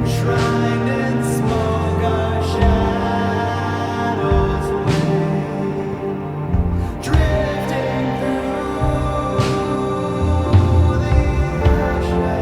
Enshrined in smoke, our shadows wave, drifting through the ashes.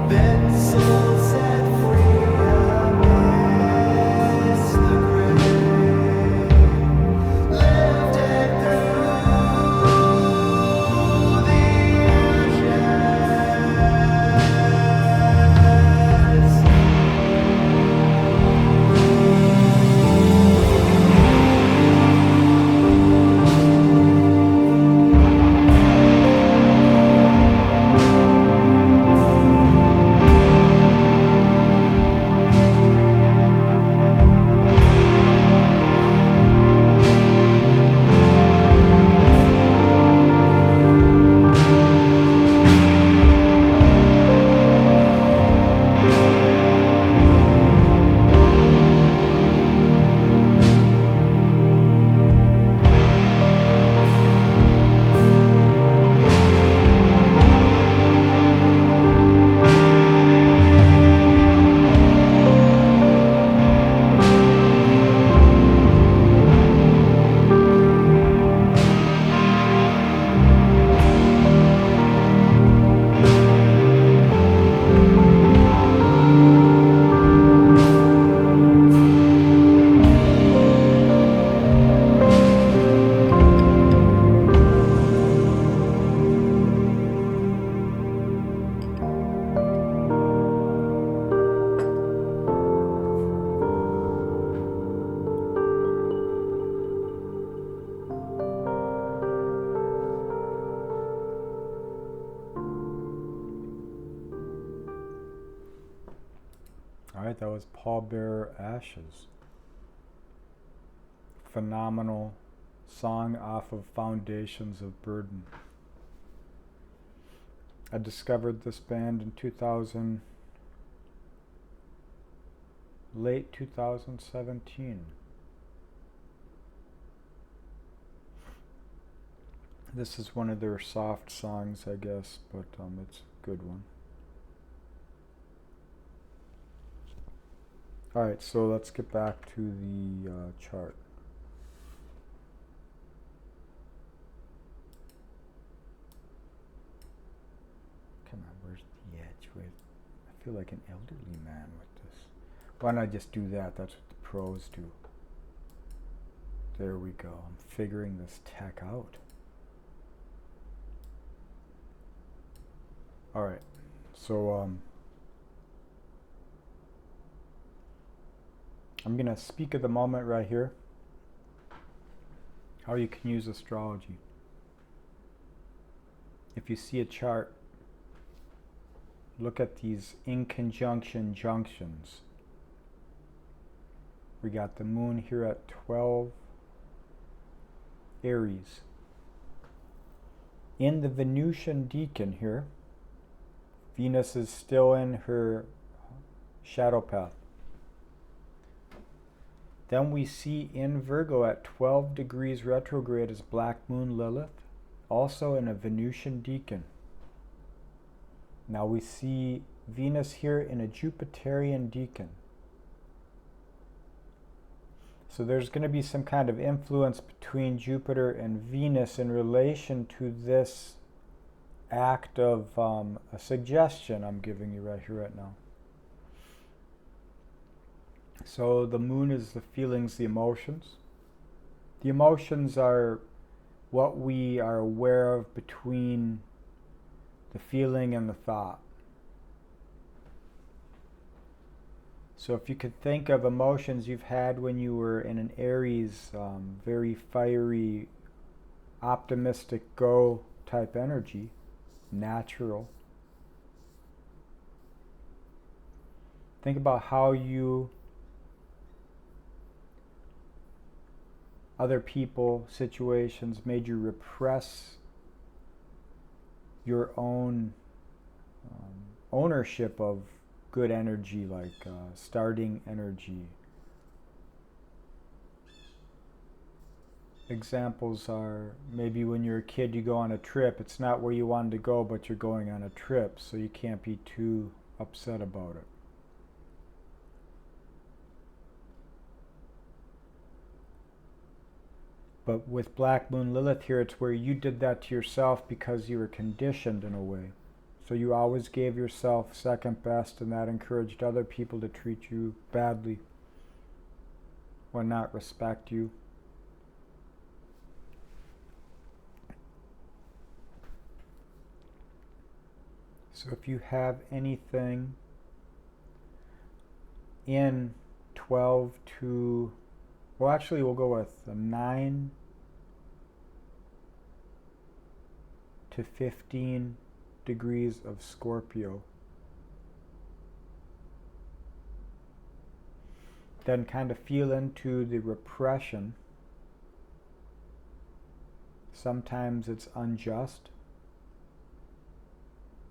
Then soul set free amidst the grave, lifted through the ashes. All right, that was Pallbearer Ashes. Phenomenal song off of Foundations of Burden. I discovered this band in late 2017. This is one of their soft songs, I guess, but it's a good one. Alright, so let's get back to the chart. Come on, where's the edge? I feel like an elderly man with this. Why don't I just do that? That's what the pros do. There we go. I'm figuring this tech out. Alright, so I'm going to speak at the moment right here how you can use astrology. If you see a chart, look at these in conjunction junctions. We got the moon here at 12 Aries. In the Venusian decan here, Venus is still in her shadow path. Then we see in Virgo at 12 degrees retrograde is Black Moon Lilith, also in a Venusian decan. Now we see Venus here in a Jupiterian decan. So there's going to be some kind of influence between Jupiter and Venus in relation to this act of a suggestion I'm giving you right here, right now. So the moon is the feelings, the emotions. The emotions are what we are aware of between the feeling and the thought. So if you could think of emotions you've had when you were in an Aries, very fiery, optimistic, go type energy, natural. Think about how other people, situations made you repress your own ownership of good energy, like starting energy. examples are maybe when you're a kid you go on a trip. It's not where you wanted to go, but you're going on a trip, so you can't be too upset about it. But with Black Moon Lilith here, it's where you did that to yourself because you were conditioned in a way. So you always gave yourself second best, and that encouraged other people to treat you badly or not respect you. So if you have anything in 12 to, well, actually we'll go with a 9 to 15 degrees of Scorpio, then kind of feel into the repression. Sometimes it's unjust.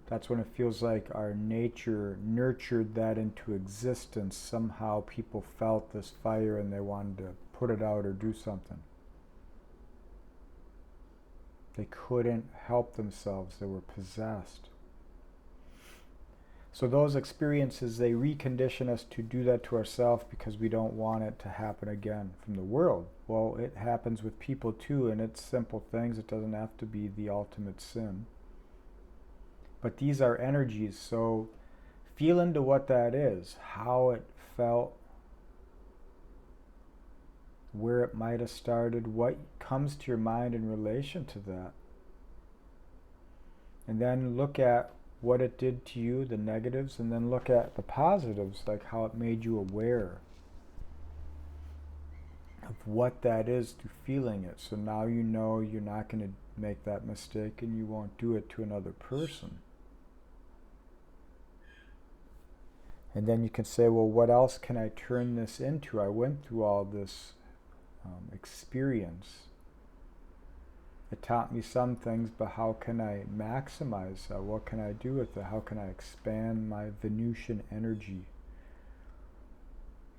That's when it feels like our nature nurtured that into existence. Somehow people felt this fire and they wanted to put it out or do something. They couldn't help themselves. They were possessed. So those experiences, they recondition us to do that to ourselves because we don't want it to happen again from the world. Well, it happens with people too, and it's simple things. It doesn't have to be the ultimate sin. But these are energies, so feel into what that is, how it felt, where it might have started, what comes to your mind in relation to that. And then look at what it did to you, the negatives, and then look at the positives, like how it made you aware of what that is to feeling it. So now you know you're not going to make that mistake and you won't do it to another person. And then you can say, well, what else can I turn this into? I went through all this experience. It taught me some things, but how can I maximize that? What can I do with it? How can I expand my Venusian energy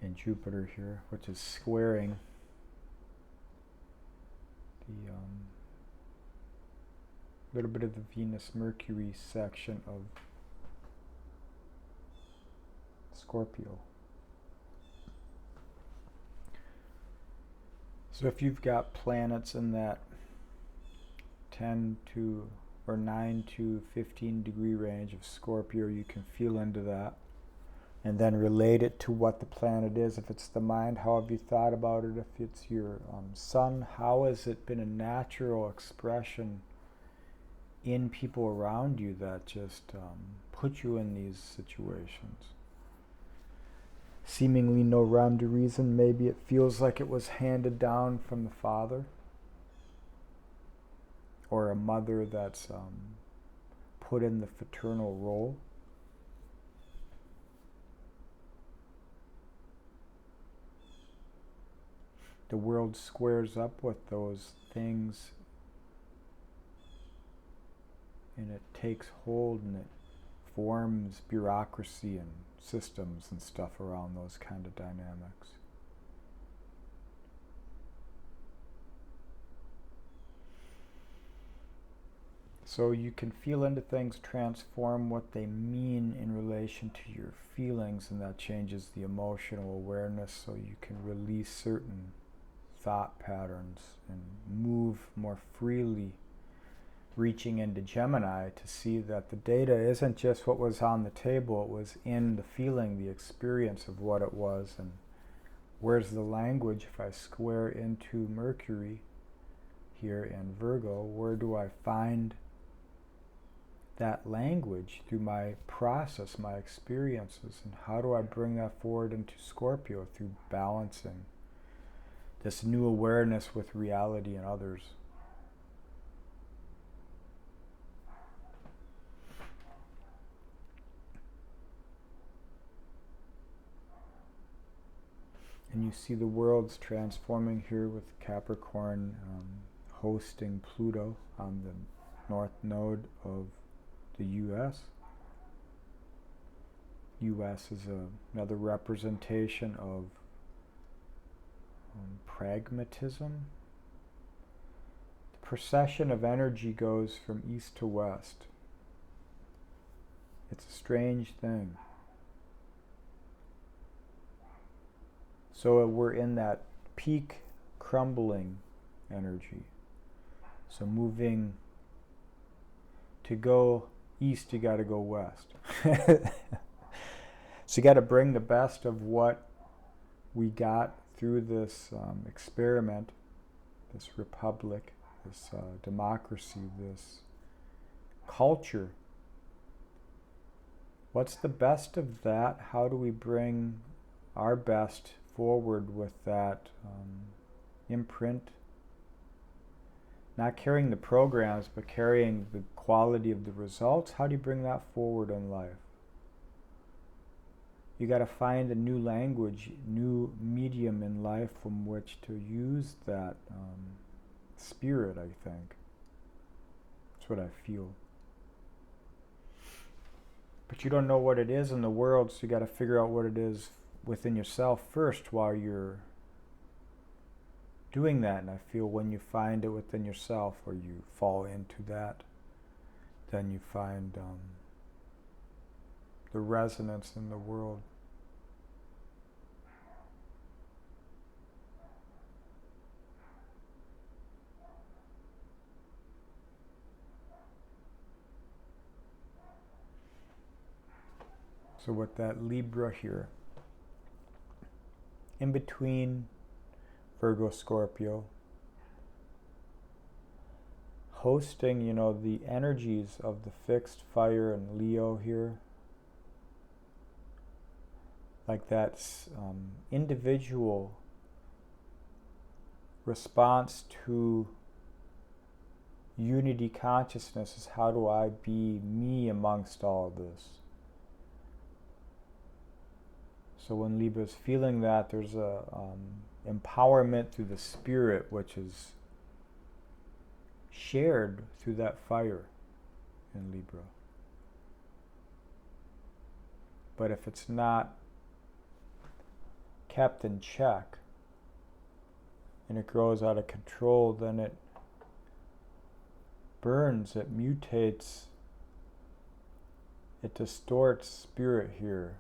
in Jupiter here, which is squaring the little bit of the Venus-Mercury section of Scorpio. So if you've got planets in that 10 to or 9 to 15 degree range of Scorpio, you can feel into that and then relate it to what the planet is. If it's the mind, how have you thought about it? If it's your sun, how has it been a natural expression in people around you that just put you in these situations? Seemingly no rhyme to reason. Maybe it feels like it was handed down from the father, or a mother that's put in the fraternal role. The world squares up with those things and it takes hold and it forms bureaucracy and systems and stuff around those kind of dynamics. So you can feel into things, transform what they mean in relation to your feelings, and that changes the emotional awareness, so you can release certain thought patterns and move more freely, reaching into Gemini to see that the data isn't just what was on the table, it was in the feeling, the experience of what it was. And where's the language? If I square into Mercury here in Virgo, where do I find that language through my process, my experiences, and how do I bring that forward into Scorpio through balancing this new awareness with reality and others? And you see the worlds transforming here with Capricorn hosting Pluto on the north node of the U.S. U.S. is another representation of pragmatism, procession of energy goes from east to west. It's a strange thing. So we're in that peak crumbling energy. So moving to go east, you got to go west. So you got to bring the best of what we got through this experiment, this republic, this democracy, this culture. What's the best of that? How do we bring our best forward with that imprint? Not carrying the programs, but carrying the quality of the results. How do you bring that forward in life? You got to find a new language, new medium in life from which to use that spirit, I think. That's what I feel. But you don't know what it is in the world, so you got to figure out what it is within yourself first while you're doing that. And I feel when you find it within yourself, or you fall into that, then you find the resonance in the world. So with that Libra here, in between Virgo, Scorpio, hosting, the energies of the fixed fire and Leo here, like that individual response to unity consciousness is, how do I be me amongst all of this? So when Libra's feeling that, there's a empowerment through the spirit, which is shared through that fire in Libra. But if it's not kept in check and it grows out of control, then it burns, it mutates, it distorts spirit here.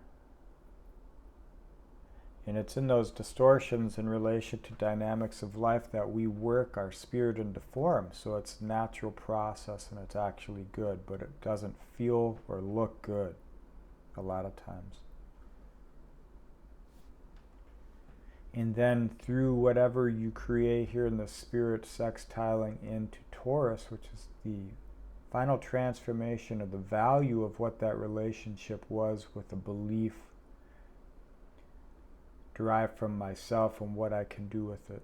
And it's in those distortions in relation to dynamics of life that we work our spirit into form. So it's a natural process and it's actually good, but it doesn't feel or look good a lot of times. And then through whatever you create here in the spirit sextiling into Taurus, which is the final transformation of the value of what that relationship was with a belief derived from myself and what I can do with it,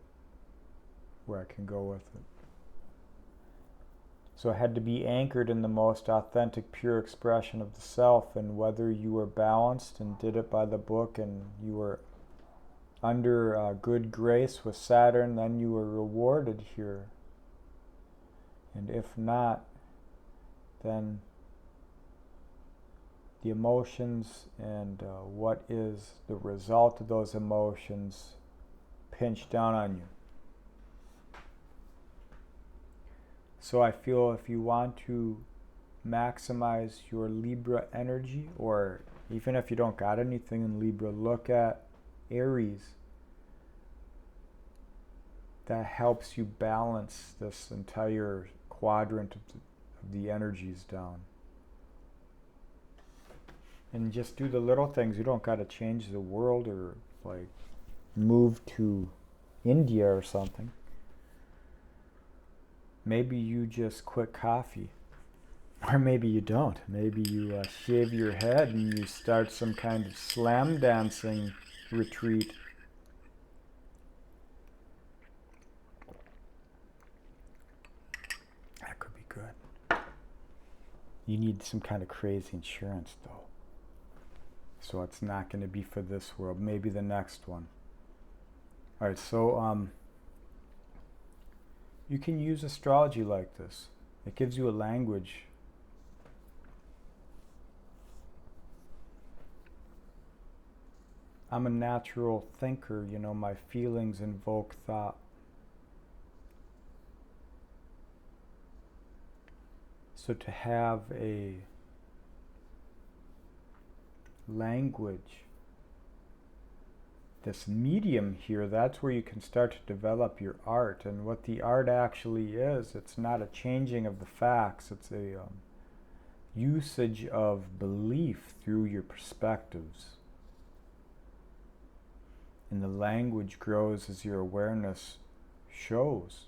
where I can go with it. So it had to be anchored in the most authentic, pure expression of the self, and whether you were balanced and did it by the book and you were under good grace with Saturn, then you were rewarded here. And if not, then the emotions and what is the result of those emotions pinch down on you. So I feel if you want to maximize your Libra energy, or even if you don't got anything in Libra, look at Aries. That helps you balance this entire quadrant of the energies down. And just do the little things. You don't got to change the world or like move to India or something. Maybe you just quit coffee. Or maybe you don't. Maybe you shave your head and you start some kind of slam dancing retreat. That could be good. You need some kind of crazy insurance though. So it's not going to be for this world. Maybe the next one. All right, so you can use astrology like this. It gives you a language. I'm a natural thinker, my feelings invoke thought. So to have a language, this medium here, that's where you can start to develop your art. And what the art actually is, it's not a changing of the facts, it's a usage of belief through your perspectives. And the language grows as your awareness shows.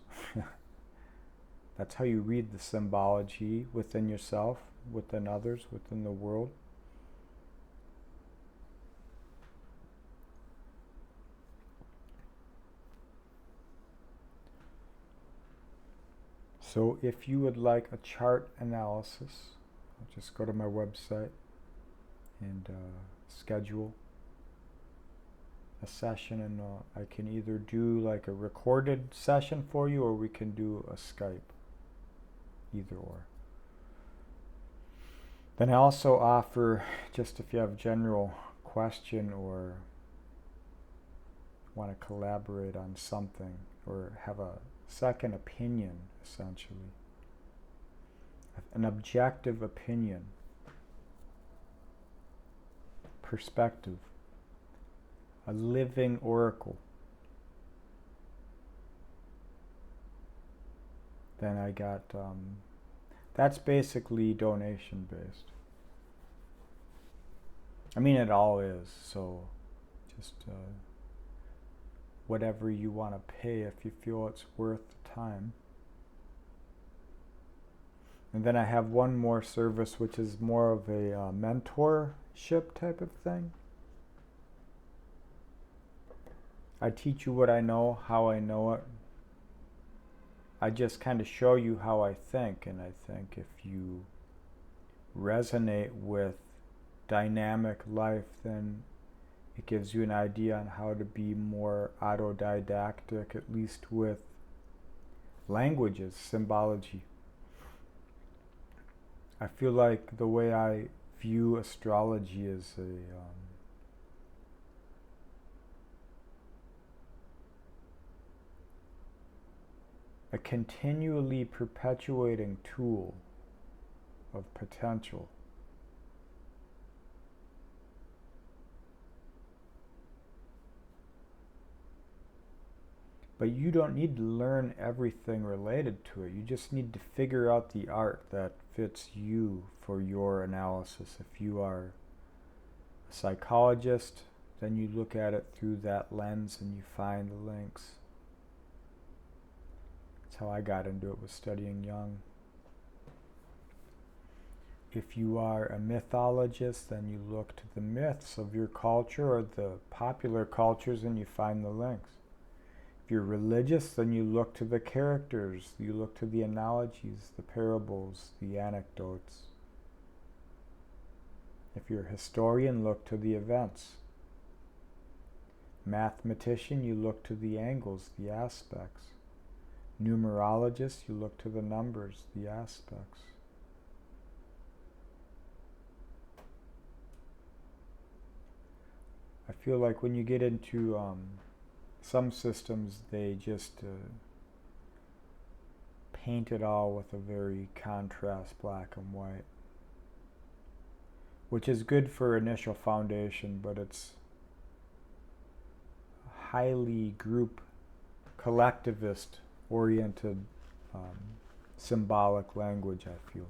That's how you read the symbology within yourself, within others, within the world. So if you would like a chart analysis, just go to my website and schedule a session, and I can either do like a recorded session for you, or we can do a Skype, either or. Then I also offer, just if you have a general question or want to collaborate on something or have a second opinion, essentially, an objective opinion, perspective, a living oracle, then I got, that's basically donation based. I mean, it all is, so just whatever you want to pay if you feel it's worth the time. And then I have one more service, which is more of a mentorship type of thing. I teach you what I know, how I know it. I just kind of show you how I think, and I think if you resonate with dynamic life, then it gives you an idea on how to be more autodidactic, at least with languages, symbology. I feel like the way I view astrology is a continually perpetuating tool of potential. But you don't need to learn everything related to it. You just need to figure out the art that fits you for your analysis. If you are a psychologist, then you look at it through that lens and you find the links. That's how I got into it, was studying Jung. If you are a mythologist, then you look to the myths of your culture or the popular cultures and you find the links. If you're religious, then you look to the characters, you look to the analogies, the parables, the anecdotes. If you're a historian, look to the events. Mathematician, you look to the angles, the aspects. Numerologist, you look to the numbers, the aspects. I feel like when you get into some systems, they just paint it all with a very contrast black and white, which is good for initial foundation, but it's highly group collectivist oriented symbolic language, I feel.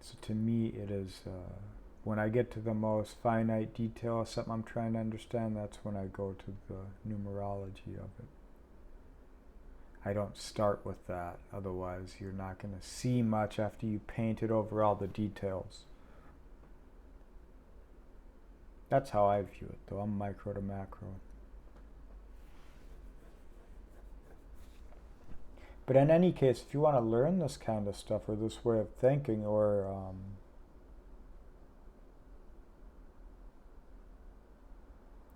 So to me it is when I get to the most finite detail of something I'm trying to understand, that's when I go to the numerology of it. I don't start with that, otherwise you're not going to see much after you painted over all the details. That's how I view it, though. I'm micro to macro. But in any case, if you want to learn this kind of stuff, or this way of thinking, or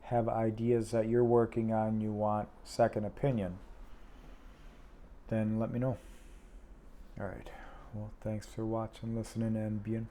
have ideas that you're working on, you want second opinion, then let me know. Alright, well, thanks for watching, listening, and being.